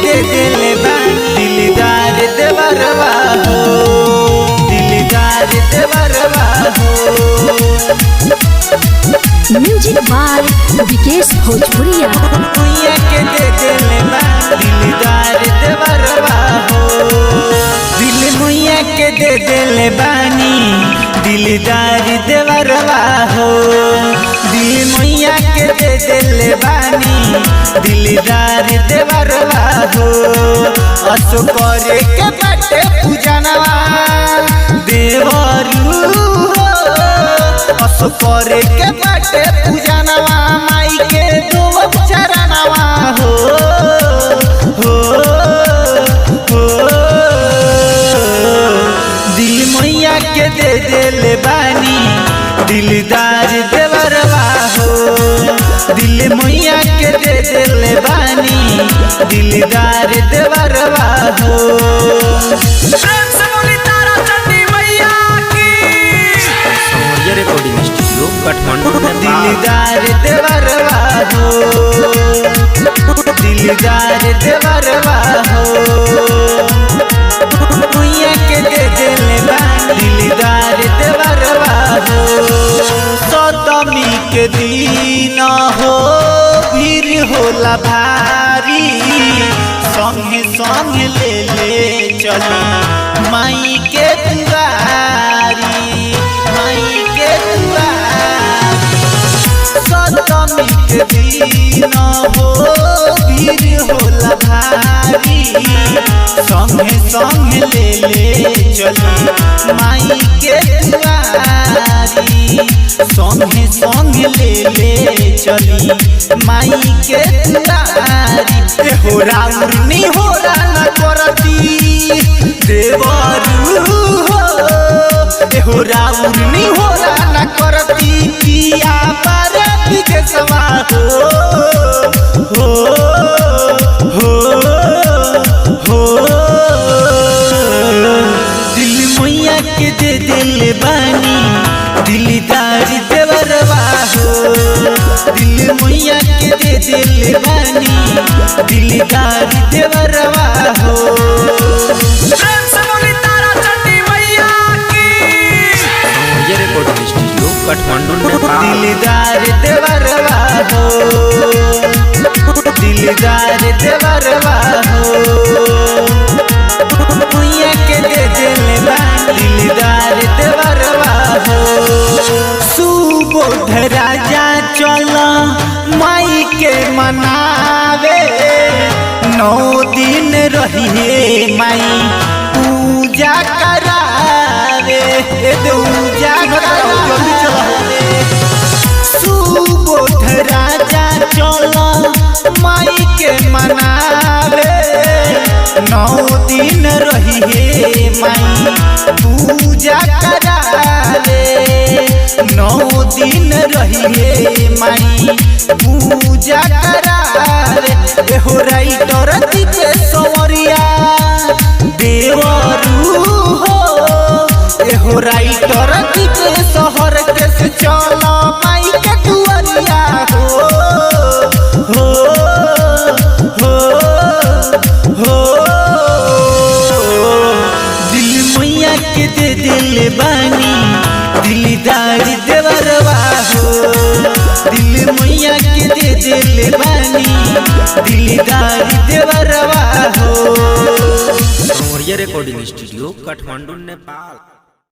दे दिले बा दिलदार देवरवा हो, दिलदार देवरवा हो। म्यूजिक बाय विकेश भोजपुरिया। मुइया के दे दिले बा दिलदार देवरवा हो, दिल मुइया के दे दिले बानी दिलदार देवरवा हो, दिल मुइया के दे दिले बानी दिलदार देवरवा हो। असो करे के बाटे पूजनवा देवरू हो, असो करे के बाटे पूजनवा माई के दो चरणवा हो, हो, हो। दिल मैया के दे दिले बानी दिलदार देवरवा हो, दिल मैया के दे दिले बानी दिलदार देवरवा हो। प्रेम से बोली तारा चंडी मैया की। ये रिकॉर्डिंग स्टूडियो काठमांडू में दिलदार देवरवा हो, दिलदार देवरवा हो। मुइया के दे दिले बानी दिलदार देवरवा हो। सतमी के दिन हो भीड़ होला भारी, संगे संगे ले ले चली माई के दुआरी, माई के दुआरी। सतमी के दिन हो भीड़ होला भारी, संगे संगे ले ले चली माई के दुआरी, संगे संगे ले ले चली माई के दुआरी। हो राउरनी हो राना करती देवरू हो, हो राउरनी हो राना करती पिया पर विकेशवा हो, हो, हो, हो। दिल मैया के दे दिले बानी दिलदार देवरवा हो, दिल मैया के दे दिले बानी दिलदार देवरवा हो। प्रेम से बोली तारा चंडी मैया की। ये रिकॉर्डिंग स्टूडियो काठमांडू में दिलदार देवरवा हो, दिलदार देवरवा हो। मुइया के दे दिले बानी दिलदार देवरवा हो। सुबोध राजा चल माई के मनावे, 9 दिन रहिए माई पूजा करावे, पूजा करावे। सुबोध राजा चल माई के मनावे, 9 दिन रहिए माई पूजा करावे, 9 दिन रहिए माई पूजा करावे। हो राइटर दिखे सवरिया देवरू हो, हो राइटर दिखे शहर के से चल माई के दुआरिया हो, हो, हो, हो। दिल मैया के दे दिले बानी दिलदार देवरवा हो, दिल मैया के दे दिले बानी दिलदार देवरवा हो। ये रिकॉर्डिंग स्टूडियो काठमांडू नेपाल।